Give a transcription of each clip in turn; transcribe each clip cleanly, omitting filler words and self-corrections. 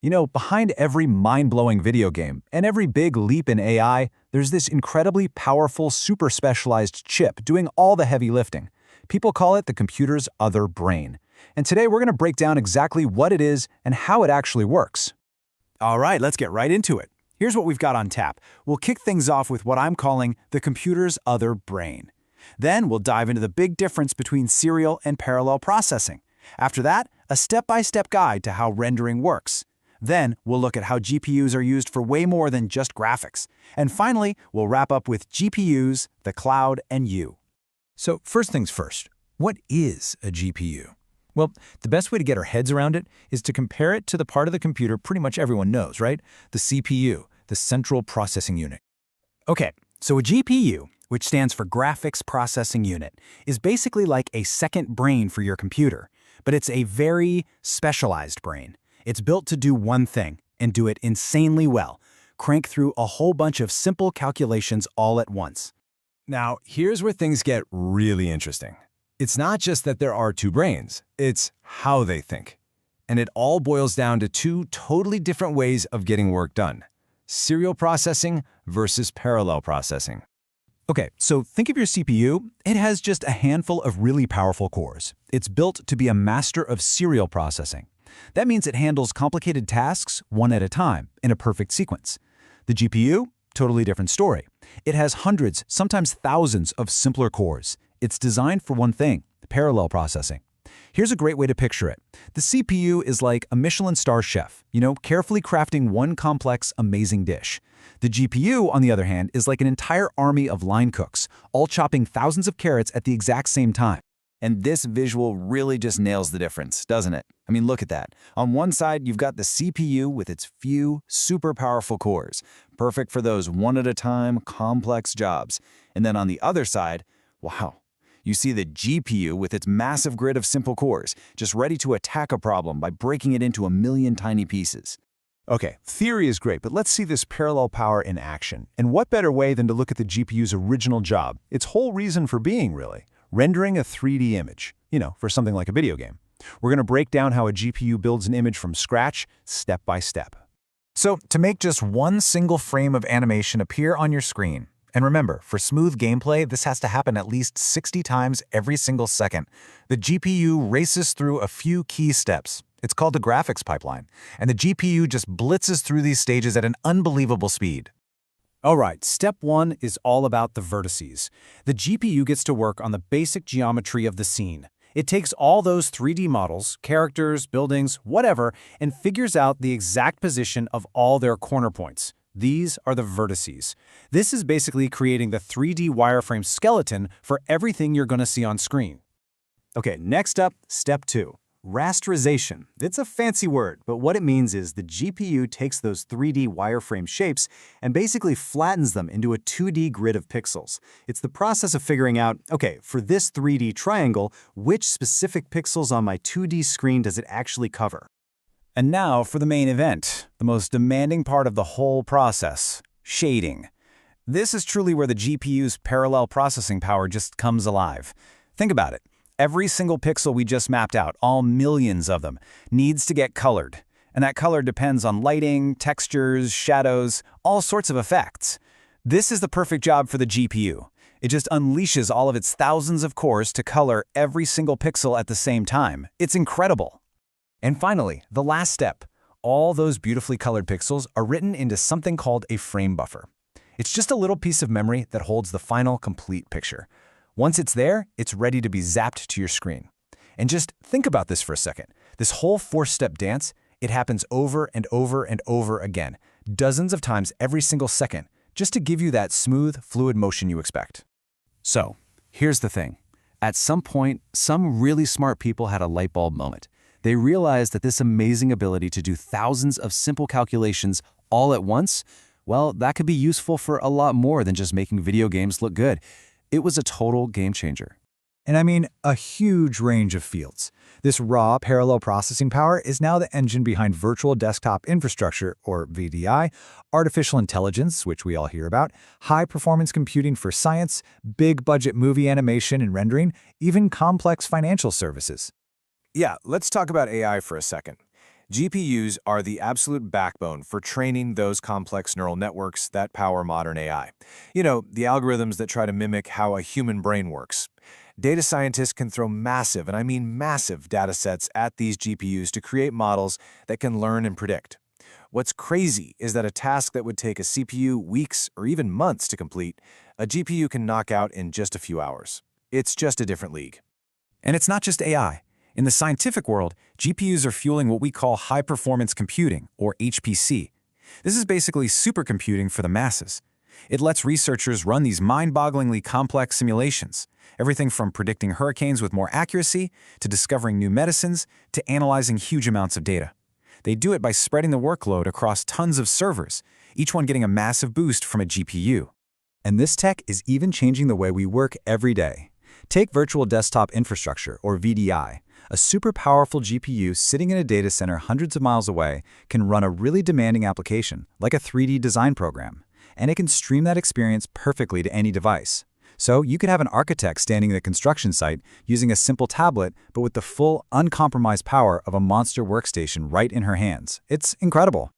You know, behind every mind-blowing video game and every big leap in AI, there's this incredibly powerful, super specialized chip doing all the heavy lifting. People call it the computer's other brain. And today we're going to break down exactly what it is and how it actually works. All right, let's get right into it. Here's what we've got on tap. We'll kick things off with what I'm calling the computer's other brain. Then we'll dive into the big difference between serial and parallel processing. After that, a step-by-step guide to how rendering works. Then, we'll look at how GPUs are used for way more than just graphics. And finally, we'll wrap up with GPUs, the cloud, and you. So first things first, what is a GPU? Well, the best way to get our heads around it is to compare it to the part of the computer pretty much everyone knows, right? The CPU, the central processing unit. Okay, so a GPU, which stands for Graphics Processing Unit, is basically like a second brain for your computer, but it's a very specialized brain. It's built to do one thing, and do it insanely well. Crank through a whole bunch of simple calculations all at once. Now, here's where things get really interesting. It's not just that there are two brains, it's how they think. And it all boils down to two totally different ways of getting work done. Serial processing versus parallel processing. Okay, so think of your CPU. It has just a handful of really powerful cores. It's built to be a master of serial processing. That means it handles complicated tasks one at a time in a perfect sequence. The GPU, totally different story. It has hundreds, sometimes thousands of simpler cores. It's designed for one thing, parallel processing. Here's a great way to picture it. The CPU is like a Michelin star chef, carefully crafting one complex, amazing dish. The GPU, on the other hand, is like an entire army of line cooks, all chopping thousands of carrots at the exact same time. And this visual really just nails the difference, doesn't it? I mean, look at that. On one side, you've got the CPU with its few super powerful cores, perfect for those one-at-a-time complex jobs. And then on the other side, wow, you see the GPU with its massive grid of simple cores, just ready to attack a problem by breaking it into a million tiny pieces. Okay, theory is great, but let's see this parallel power in action. And what better way than to look at the GPU's original job, its whole reason for being, really? Rendering a 3D image, for something like a video game. We're going to break down how a GPU builds an image from scratch, step by step. So, to make just one single frame of animation appear on your screen, and remember, for smooth gameplay, this has to happen at least 60 times every single second, the GPU races through a few key steps. It's called the graphics pipeline, and the GPU just blitzes through these stages at an unbelievable speed. All right, step one is all about the vertices. The GPU gets to work on the basic geometry of the scene. It takes all those 3D models, characters, buildings, whatever, and figures out the exact position of all their corner points. These are the vertices. This is basically creating the 3D wireframe skeleton for everything you're going to see on screen. Okay, next up, step two. Rasterization. It's a fancy word, but what it means is the GPU takes those 3D wireframe shapes and basically flattens them into a 2D grid of pixels. It's the process of figuring out, okay, for this 3D triangle, which specific pixels on my 2D screen does it actually cover? And now for the main event, the most demanding part of the whole process, shading. This is truly where the GPU's parallel processing power just comes alive. Think about it. Every single pixel we just mapped out, all millions of them, needs to get colored. And that color depends on lighting, textures, shadows, all sorts of effects. This is the perfect job for the GPU. It just unleashes all of its thousands of cores to color every single pixel at the same time. It's incredible. And finally, the last step. All those beautifully colored pixels are written into something called a frame buffer. It's just a little piece of memory that holds the final complete picture. Once it's there, it's ready to be zapped to your screen. And just think about this for a second. This whole four-step dance, it happens over and over and over again, dozens of times every single second, just to give you that smooth, fluid motion you expect. So, here's the thing. At some point, some really smart people had a light bulb moment. They realized that this amazing ability to do thousands of simple calculations all at once, well, that could be useful for a lot more than just making video games look good. It was a total game changer. And I mean a huge range of fields. This raw parallel processing power is now the engine behind virtual desktop infrastructure, or VDI, artificial intelligence, which we all hear about, high-performance computing for science, big-budget movie animation and rendering, even complex financial services. Yeah, let's talk about AI for a second. GPUs are the absolute backbone for training those complex neural networks that power modern AI. You know, the algorithms that try to mimic how a human brain works. Data scientists can throw massive, and I mean massive, data sets at these GPUs to create models that can learn and predict. What's crazy is that a task that would take a CPU weeks or even months to complete, a GPU can knock out in just a few hours. It's just a different league. And it's not just AI. In the scientific world, GPUs are fueling what we call high-performance computing, or HPC. This is basically supercomputing for the masses. It lets researchers run these mind-bogglingly complex simulations, everything from predicting hurricanes with more accuracy, to discovering new medicines, to analyzing huge amounts of data. They do it by spreading the workload across tons of servers, each one getting a massive boost from a GPU. And this tech is even changing the way we work every day. Take Virtual Desktop Infrastructure, or VDI. A super powerful GPU sitting in a data center hundreds of miles away can run a really demanding application, like a 3D design program. And it can stream that experience perfectly to any device. So you could have an architect standing at a construction site using a simple tablet, but with the full, uncompromised power of a monster workstation right in her hands. It's incredible.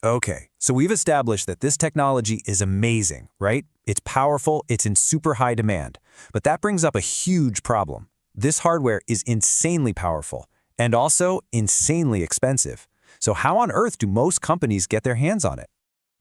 Okay, so we've established that this technology is amazing, right? It's powerful, it's in super high demand. But that brings up a huge problem. This hardware is insanely powerful and also insanely expensive. So how on earth do most companies get their hands on it?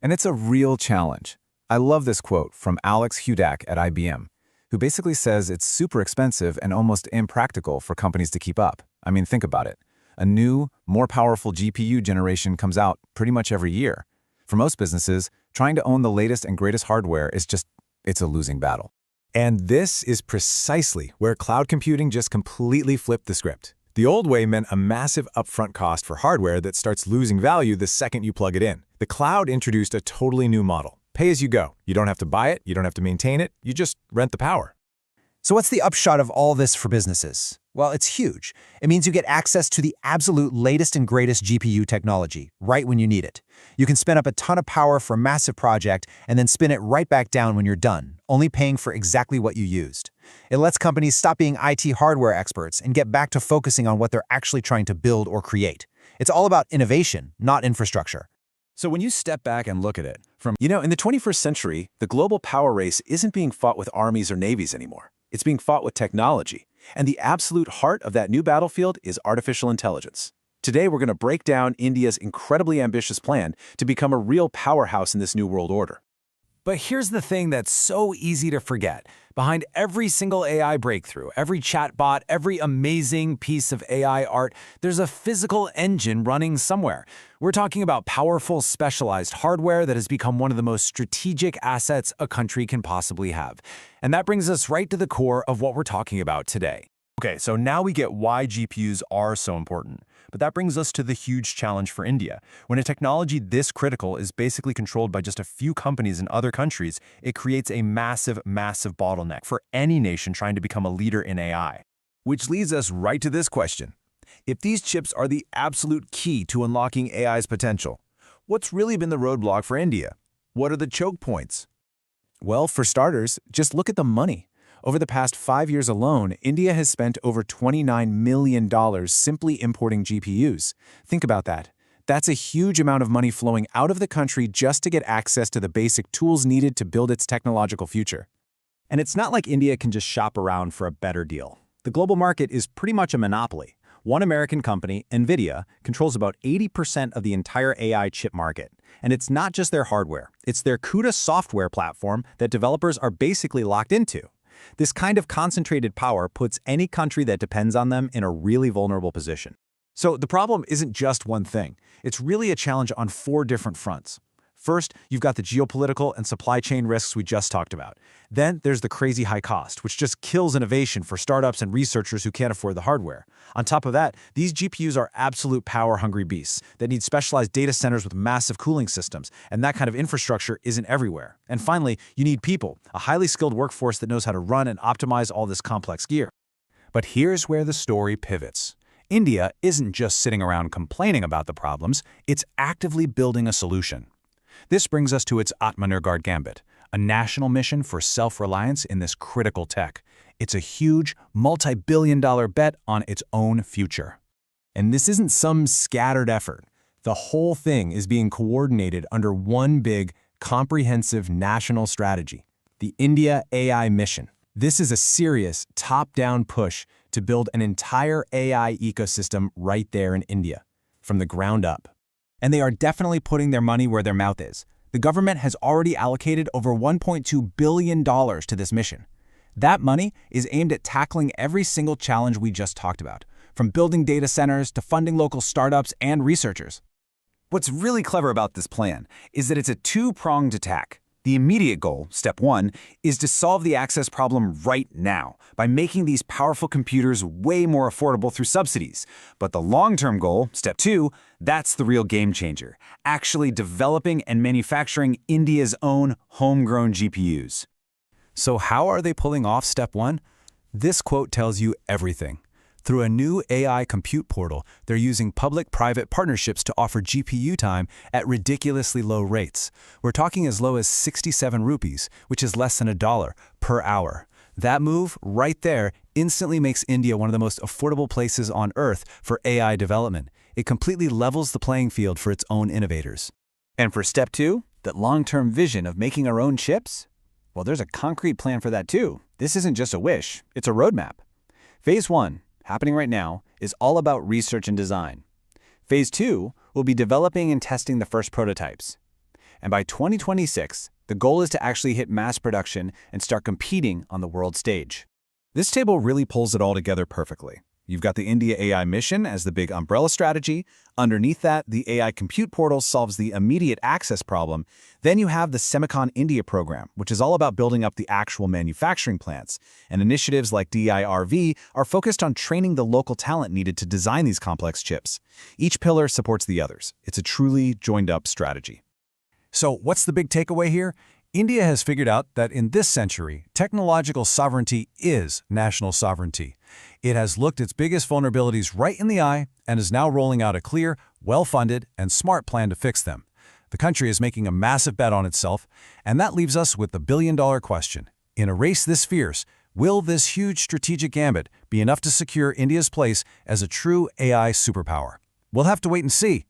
And it's a real challenge. I love this quote from Alex Hudak at IBM, who basically says it's super expensive and almost impractical for companies to keep up. I mean, think about it. A new, more powerful GPU generation comes out pretty much every year. For most businesses, trying to own the latest and greatest hardware it's a losing battle. And this is precisely where cloud computing just completely flipped the script. The old way meant a massive upfront cost for hardware that starts losing value the second you plug it in. The cloud introduced a totally new model. Pay as you go. You don't have to buy it, you don't have to maintain it, you just rent the power. So what's the upshot of all this for businesses? Well, it's huge. It means you get access to the absolute latest and greatest GPU technology right when you need it. You can spin up a ton of power for a massive project and then spin it right back down when you're done, only paying for exactly what you used. It lets companies stop being IT hardware experts and get back to focusing on what they're actually trying to build or create. It's all about innovation, not infrastructure. So when you step back and look at it, in the 21st century, the global power race isn't being fought with armies or navies anymore. It's being fought with technology. And the absolute heart of that new battlefield is artificial intelligence. Today, we're going to break down India's incredibly ambitious plan to become a real powerhouse in this new world order. But here's the thing that's so easy to forget. Behind every single AI breakthrough, every chatbot, every amazing piece of AI art, there's a physical engine running somewhere. We're talking about powerful, specialized hardware that has become one of the most strategic assets a country can possibly have. And that brings us right to the core of what we're talking about today. Okay, so now we get why GPUs are so important. But that brings us to the huge challenge for India. When a technology this critical is basically controlled by just a few companies in other countries, it creates a massive, massive bottleneck for any nation trying to become a leader in AI. Which leads us right to this question. If these chips are the absolute key to unlocking AI's potential, what's really been the roadblock for India? What are the choke points? Well, for starters, just look at the money. Over the past 5 years alone, India has spent over $29 million simply importing GPUs. Think about that. That's a huge amount of money flowing out of the country just to get access to the basic tools needed to build its technological future. And it's not like India can just shop around for a better deal. The global market is pretty much a monopoly. One American company, NVIDIA, controls about 80% of the entire AI chip market. And it's not just their hardware. It's their CUDA software platform that developers are basically locked into. This kind of concentrated power puts any country that depends on them in a really vulnerable position. So the problem isn't just one thing. It's really a challenge on 4 different fronts. First, you've got the geopolitical and supply chain risks we just talked about. Then there's the crazy high cost, which just kills innovation for startups and researchers who can't afford the hardware. On top of that, these GPUs are absolute power-hungry beasts that need specialized data centers with massive cooling systems, and that kind of infrastructure isn't everywhere. And finally, you need people, a highly skilled workforce that knows how to run and optimize all this complex gear. But here's where the story pivots. India isn't just sitting around complaining about the problems, it's actively building a solution. This brings us to its Atmanirbhar Gambit, a national mission for self-reliance in this critical tech. It's a huge, multi-billion-dollar bet on its own future. And this isn't some scattered effort. The whole thing is being coordinated under one big, comprehensive national strategy, the India AI Mission. This is a serious, top-down push to build an entire AI ecosystem right there in India, from the ground up. And they are definitely putting their money where their mouth is. The government has already allocated over $1.2 billion to this mission. That money is aimed at tackling every single challenge we just talked about, from building data centers to funding local startups and researchers. What's really clever about this plan is that it's a two-pronged attack. The immediate goal, step one, is to solve the access problem right now by making these powerful computers way more affordable through subsidies. But the long-term goal, step two, that's the real game changer, actually developing and manufacturing India's own homegrown GPUs. So how are they pulling off step one? This quote tells you everything. Through a new AI compute portal, they're using public-private partnerships to offer GPU time at ridiculously low rates. We're talking as low as 67 rupees, which is less than $1 per hour. That move, right there, instantly makes India one of the most affordable places on Earth for AI development. It completely levels the playing field for its own innovators. And for step two, that long-term vision of making our own chips? Well, there's a concrete plan for that too. This isn't just a wish, it's a roadmap. Phase one, happening right now, is all about research and design. Phase two will be developing and testing the first prototypes. And by 2026, the goal is to actually hit mass production and start competing on the world stage. This table really pulls it all together perfectly. You've got the India AI mission as the big umbrella strategy. Underneath that, the AI compute portal solves the immediate access problem. Then you have the Semicon India program, which is all about building up the actual manufacturing plants. And initiatives like DIRV are focused on training the local talent needed to design these complex chips. Each pillar supports the others. It's a truly joined-up strategy. So what's the big takeaway here? India has figured out that in this century, technological sovereignty is national sovereignty. It has looked its biggest vulnerabilities right in the eye and is now rolling out a clear, well-funded, and smart plan to fix them. The country is making a massive bet on itself, and that leaves us with the billion-dollar question. In a race this fierce, will this huge strategic gambit be enough to secure India's place as a true AI superpower? We'll have to wait and see.